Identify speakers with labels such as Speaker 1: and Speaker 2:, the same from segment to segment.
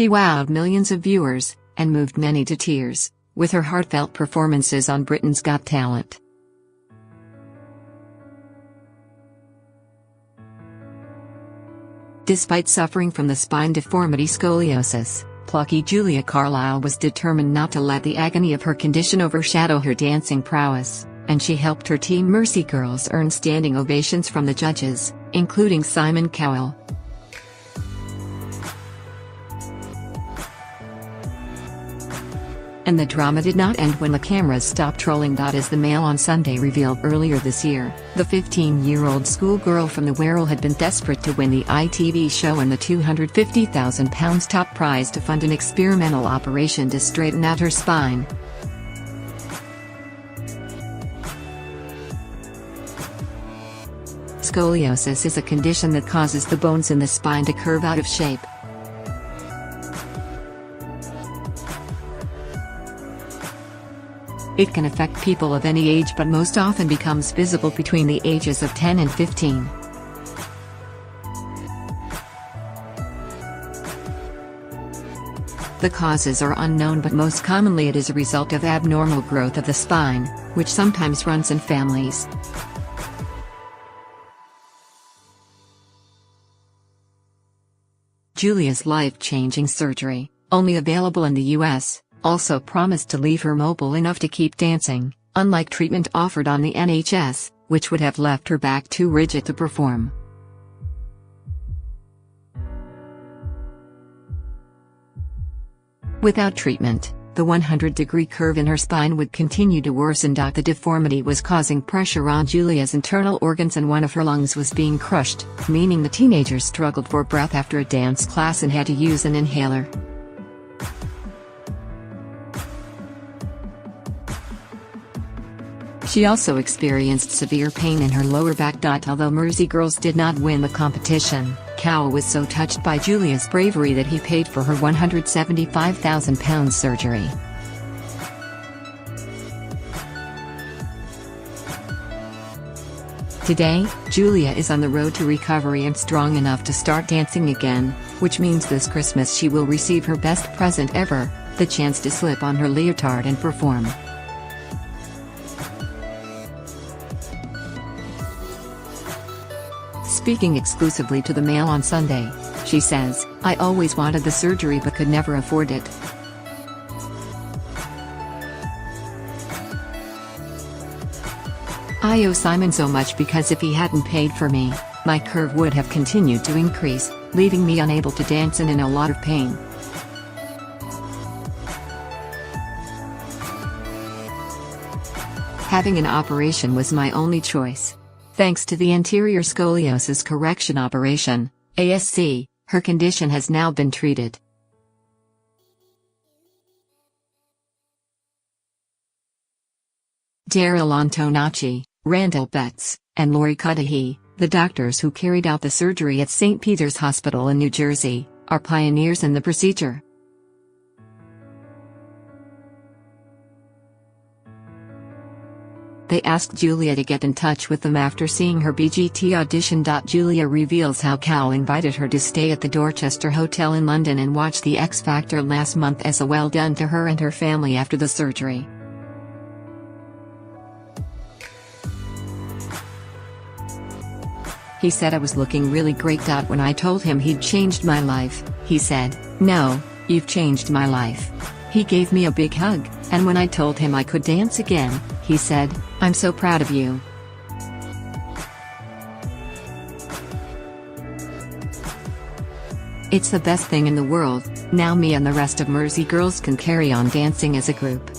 Speaker 1: She wowed millions of viewers, and moved many to tears, with her heartfelt performances on Britain's Got Talent. Despite suffering from the spine deformity scoliosis, plucky Julia Carlile was determined not to let the agony of her condition overshadow her dancing prowess, and she helped her team MerseyGirls earn standing ovations from the judges, including Simon Cowell. And the drama did not end when the cameras stopped rolling. As the Mail on Sunday revealed earlier this year, the 15-year-old schoolgirl from the Wirral had been desperate to win the ITV show and the £250,000 top prize to fund an experimental operation to straighten out her spine. Scoliosis is a condition that causes the bones in the spine to curve out of shape. It can affect people of any age but most often becomes visible between the ages of 10 and 15. The causes are unknown, but most commonly it is a result of abnormal growth of the spine, which sometimes runs in families. Julia's life-changing surgery, only available in the US, also promised to leave her mobile enough to keep dancing, unlike treatment offered on the NHS, which would have left her back too rigid to perform. Without treatment, the 100-degree curve in her spine would continue to worsen. The deformity was causing pressure on Julia's internal organs and one of her lungs was being crushed, meaning the teenager struggled for breath after a dance class and had to use an inhaler. She also experienced severe pain in her lower back. Although MerseyGirls did not win the competition, Cowell was so touched by Julia's bravery that he paid for her £175,000 surgery. Today, Julia is on the road to recovery and strong enough to start dancing again, which means this Christmas she will receive her best present ever, the chance to slip on her leotard and perform. Speaking exclusively to the Mail on Sunday, she says, "I always wanted the surgery but could never afford it. I owe Simon so much because if he hadn't paid for me, my curve would have continued to increase, leaving me unable to dance and in a lot of pain." Having an operation was my only choice. Thanks to the anterior scoliosis correction operation, ASC, her condition has now been treated. Darryl Antonacci, Randall Betts, and Lori Cudahy, the doctors who carried out the surgery at St. Peter's Hospital in New Jersey, are pioneers in the procedure. They asked Julia to get in touch with them after seeing her BGT audition. Julia reveals how Cowell invited her to stay at the Dorchester Hotel in London and watch The X Factor last month as a well done to her and her family after the surgery. He said, "I was looking really great. When I told him he'd changed my life, he said, 'No, you've changed my life.' He gave me a big hug, and when I told him I could dance again, he said, 'I'm so proud of you.'" "It's the best thing in the world. Now me and the rest of MerseyGirls can carry on dancing as a group."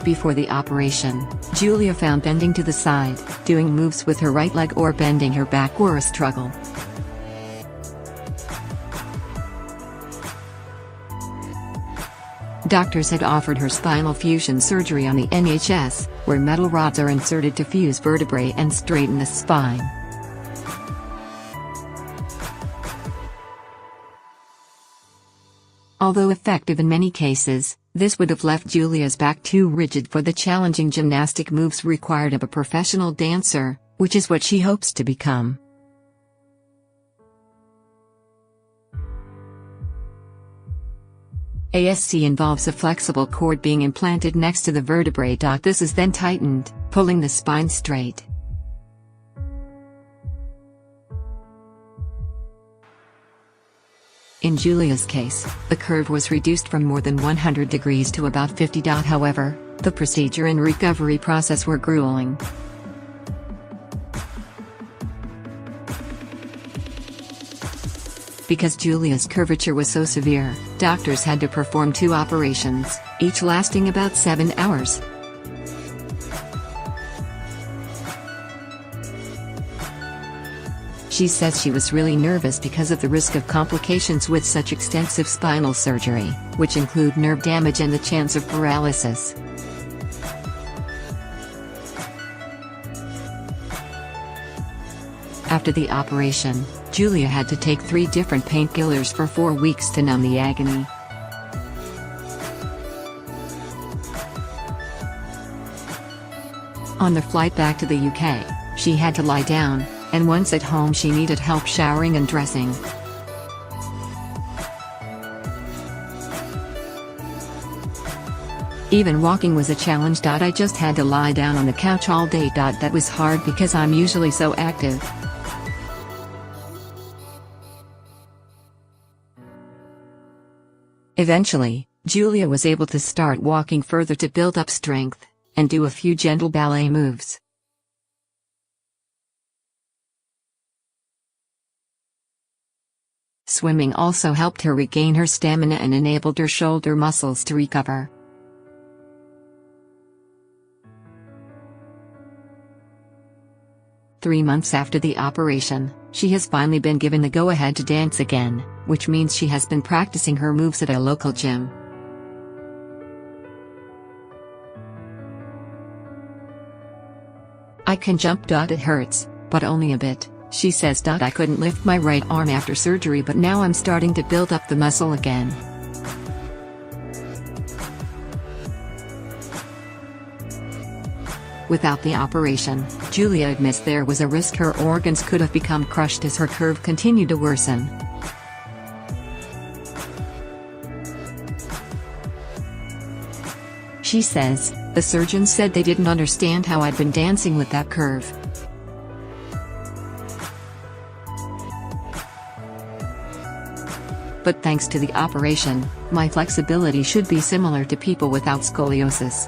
Speaker 1: Before the operation, Julia found bending to the side, doing moves with her right leg or bending her back were a struggle. Doctors had offered her spinal fusion surgery on the NHS, where metal rods are inserted to fuse vertebrae and straighten the spine. Although effective in many cases, this would have left Julia's back too rigid for the challenging gymnastic moves required of a professional dancer, which is what she hopes to become. ASC involves a flexible cord being implanted next to the vertebrae. This is then tightened, pulling the spine straight. In Julia's case, the curve was reduced from more than 100 degrees to about 50. However, the procedure and recovery process were grueling. Because Julia's curvature was so severe, doctors had to perform 2 operations, each lasting about 7 hours. She says she was really nervous because of the risk of complications with such extensive spinal surgery, which include nerve damage and the chance of paralysis. After the operation, Julia had to take 3 different painkillers for 4 weeks to numb the agony. On the flight back to the UK, she had to lie down, and once at home she needed help showering and dressing. Even walking was a challenge. I just had to lie down on the couch all day. That was hard because I'm usually so active. Eventually, Julia was able to start walking further to build up strength, and do a few gentle ballet moves. Swimming also helped her regain her stamina and enabled her shoulder muscles to recover. Three months after the operation, she has finally been given the go-ahead to dance again, which means she has been practicing her moves at a local gym. I can jump. It hurts, but only a bit, she says. I couldn't lift my right arm after surgery, but now I'm starting to build up the muscle again. Without the operation, Julia admits there was a risk her organs could have become crushed as her curve continued to worsen. She says, "The surgeons said they didn't understand how I'd been dancing with that curve. But thanks to the operation, my flexibility should be similar to people without scoliosis."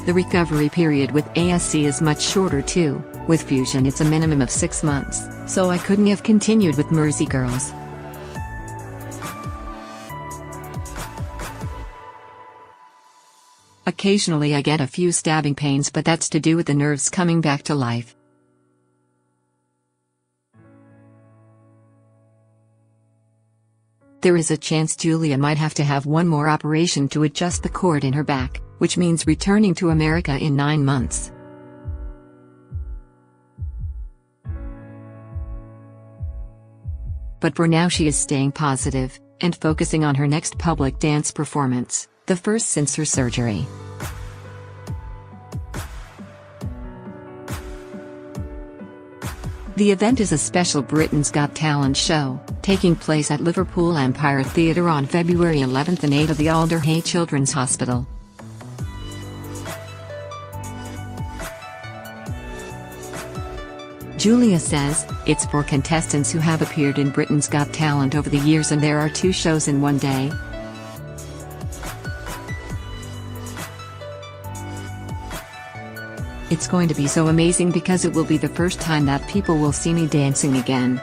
Speaker 1: The recovery period with ASC is much shorter too. With fusion it's a minimum of 6 months, so I couldn't have continued with MerseyGirls. Occasionally I get a few stabbing pains, but that's to do with the nerves coming back to life. There is a chance Julia might have to have one more operation to adjust the cord in her back, which means returning to America in 9 months. But for now she is staying positive, and focusing on her next public dance performance, the first since her surgery. The event is a special Britain's Got Talent show, taking place at Liverpool Empire Theatre on February 11th and 8th at the Alder Children's Hospital. Julia says, "It's for contestants who have appeared in Britain's Got Talent over the years, and there are 2 shows in one day. It's going to be so amazing because it will be the first time that people will see me dancing again."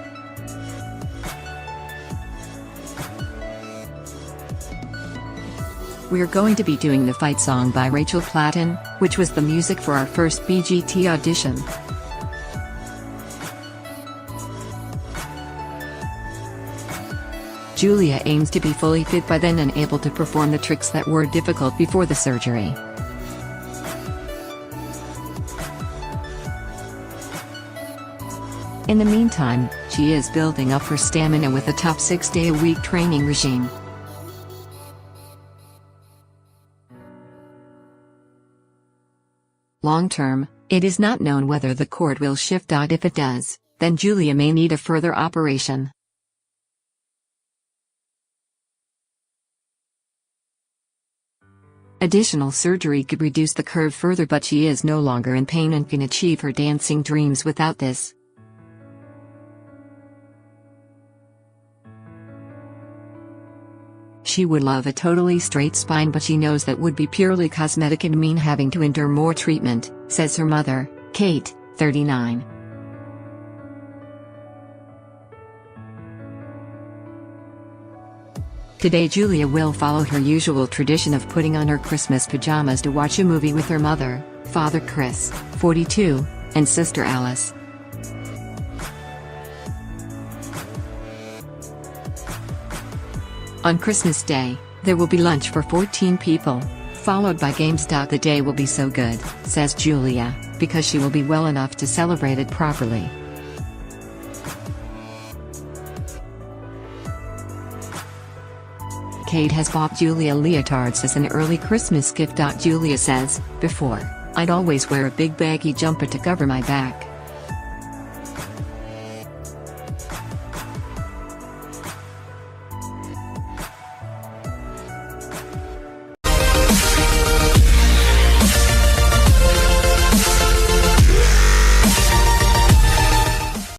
Speaker 1: We're going to be doing the fight song by Rachel Platten, which was the music for our first BGT audition. Julia aims to be fully fit by then and able to perform the tricks that were difficult before the surgery. In the meantime, she is building up her stamina with a tough 6-day-a-week training regime. Long term, it is not known whether the cord will shift. If it does, then Julia may need a further operation. Additional surgery could reduce the curve further, but she is no longer in pain and can achieve her dancing dreams without this. She would love a totally straight spine, but she knows that would be purely cosmetic and mean having to endure more treatment, says her mother, Kate, 39. Today Julia will follow her usual tradition of putting on her Christmas pajamas to watch a movie with her mother, father Chris, 42, and sister Alice. On Christmas Day, there will be lunch for 14 people, followed by games. The day will be so good, says Julia, because she will be well enough to celebrate it properly. Kate has bought Julia leotards as an early Christmas gift. Julia says, "Before, I'd always wear a big baggy jumper to cover my back.